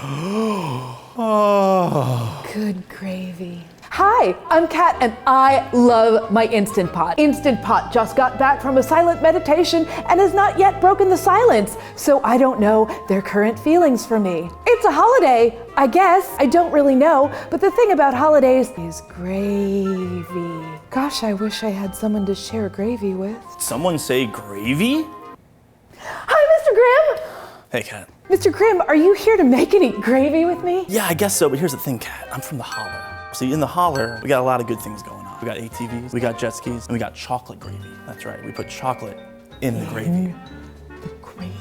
Oh. Good gravy. Hi, I'm Kat and I love my Instant Pot. Instant Pot just got back from a silent meditation and has not yet broken the silence, so I don't know their current feelings for me. It's a holiday, I guess. I don't really know, but the thing about holidays is gravy. Gosh, I wish I had someone to share gravy with. Someone say gravy? Hi, Mr. Grimm! Hey, Kat. Mr. Grimm, are you here to make and eat gravy with me? Yeah, I guess so, but here's the thing, Kat. I'm from the holler. See, in the holler, we got a lot of good things going on. We got ATVs, we got jet skis, and we got chocolate gravy. That's right, we put chocolate in the gravy. The gravy.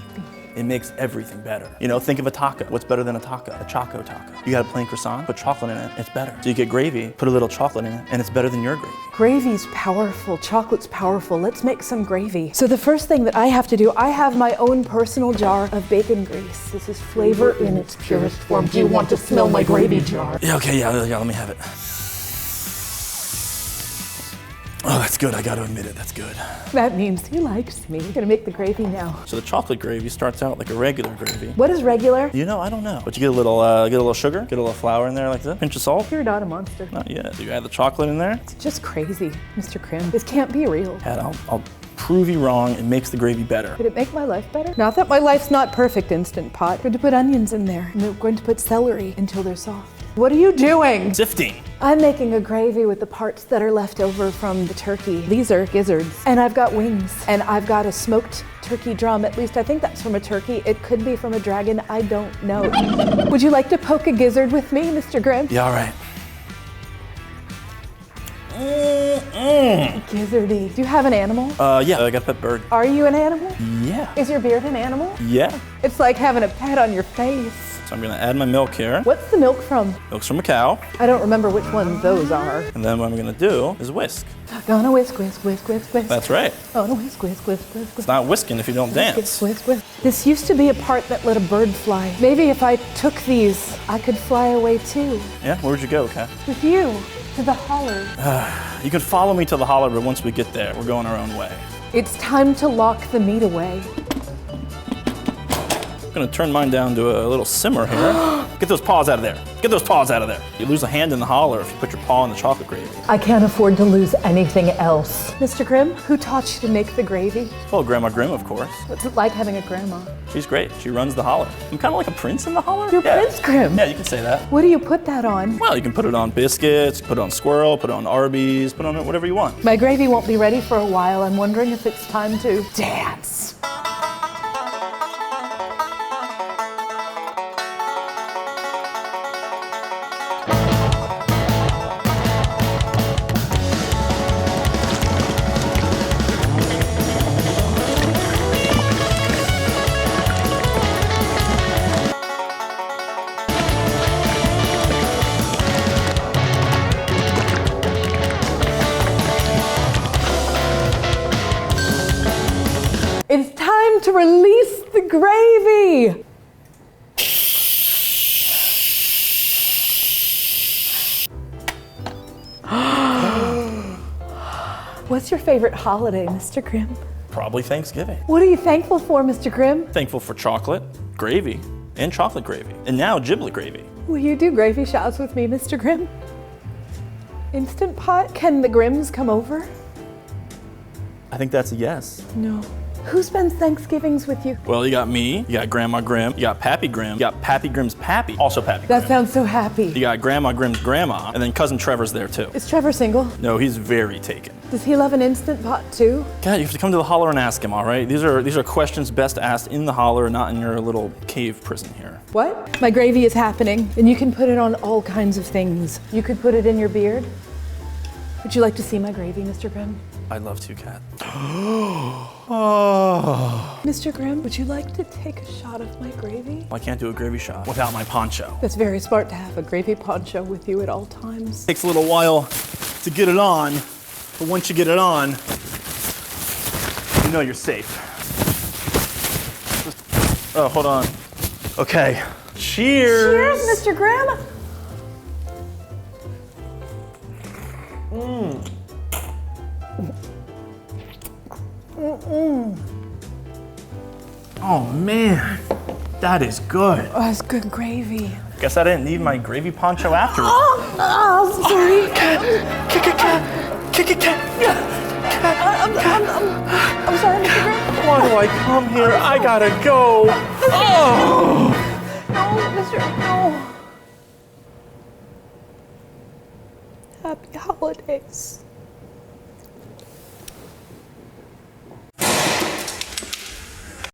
It makes everything better. You know, think of a taco. What's better than a taco? A choco taco. You got a plain croissant, put chocolate in it, it's better. So you get gravy, put a little chocolate in it, and it's better than your gravy. Gravy's powerful, chocolate's powerful. Let's make some gravy. So the first thing that I have to do, I have my own personal jar of bacon grease. This is flavor in its purest form. Do you want to smell my gravy jar? Yeah, okay, yeah, let me have it. Oh, that's good, I gotta admit it, that's good. That means he likes me. I'm gonna make the gravy now. So the chocolate gravy starts out like a regular gravy. What is regular? You know, I don't know. But you get a little sugar, get a little flour in there like that, pinch of salt. You're not a monster. Not yet. You add the chocolate in there. It's just crazy, Mr. Grimm. This can't be real. Kat, I'll prove you wrong. It makes the gravy better. Could it make my life better? Not that my life's not perfect, Instant Pot. We're going to put onions in there, and we're going to put celery until they're soft. What are you doing? Sifting. I'm making a gravy with the parts that are left over from the turkey. These are gizzards, and I've got wings, and I've got a smoked turkey drum. At least I think that's from a turkey. It could be from a dragon. I don't know. Would you like to poke a gizzard with me, Mr. Grimm? Yeah, all right. Gizzardy. Do you have an animal? Yeah, I got a pet bird. Are you an animal? Yeah. Is your beard an animal? Yeah. It's like having a pet on your face. So I'm gonna add my milk here. What's the milk from? Milk's from a cow. I don't remember which ones those are. And then what I'm gonna do is whisk. Gonna whisk, whisk, whisk, whisk, whisk. That's right. Gonna whisk, whisk, whisk, whisk, whisk. It's not whisking if you don't dance. Whisk, whisk. This used to be a part that let a bird fly. Maybe if I took these, I could fly away too. Yeah, where'd you go, Kat? With you, to the holler. You can follow me to the holler, but once we get there, we're going our own way. It's time to lock the meat away. I'm gonna turn mine down to a little simmer here. Get those paws out of there. Get those paws out of there. You lose a hand in the holler if you put your paw in the chocolate gravy. I can't afford to lose anything else. Mr. Grimm, who taught you to make the gravy? Well, Grandma Grimm, of course. What's it like having a grandma? She's great. She runs the holler. I'm kind of like a prince in the holler. You're Prince Grimm. Yeah, you can say that. What do you put that on? Well, you can put it on biscuits, put it on squirrel, put it on Arby's, put it on whatever you want. My gravy won't be ready for a while. I'm wondering if it's time to dance. It's time to release the gravy. What's your favorite holiday, Mr. Grimm? Probably Thanksgiving. What are you thankful for, Mr. Grimm? Thankful for chocolate, gravy, and chocolate gravy. And now giblet gravy. Will you do gravy shots with me, Mr. Grimm? Instant Pot? Can the Grimms come over? I think that's a yes. No. Who spends Thanksgivings with you? Well, you got me, you got Grandma Grimm, you got Pappy Grimm, you got Pappy Grimm's Pappy, also Pappy Grimm. That sounds so happy. You got Grandma Grimm's grandma, and then Cousin Trevor's there too. Is Trevor single? No, he's very taken. Does he love an Instant Pot too? God, you have to come to the holler and ask him, all right? These are questions best asked in the holler, not in your little cave prison here. What? My gravy is happening, and you can put it on all kinds of things. You could put it in your beard. Would you like to see my gravy, Mr. Grimm? I'd love to, Kat. Mr. Grimm, would you like to take a shot of my gravy? I can't do a gravy shot without my poncho. That's very smart to have a gravy poncho with you at all times. Takes a little while to get it on, but once you get it on, you know you're safe. Oh, hold on. Okay. Cheers! Cheers, Mr. Grimm! Oh man, That is good. Oh, that's good gravy. Guess I didn't need my gravy poncho after all. Oh, sorry. Kat. I'm sorry, Mr. Gray. Why do I come here? I gotta go. Oh! No, Mr. No. Happy holidays.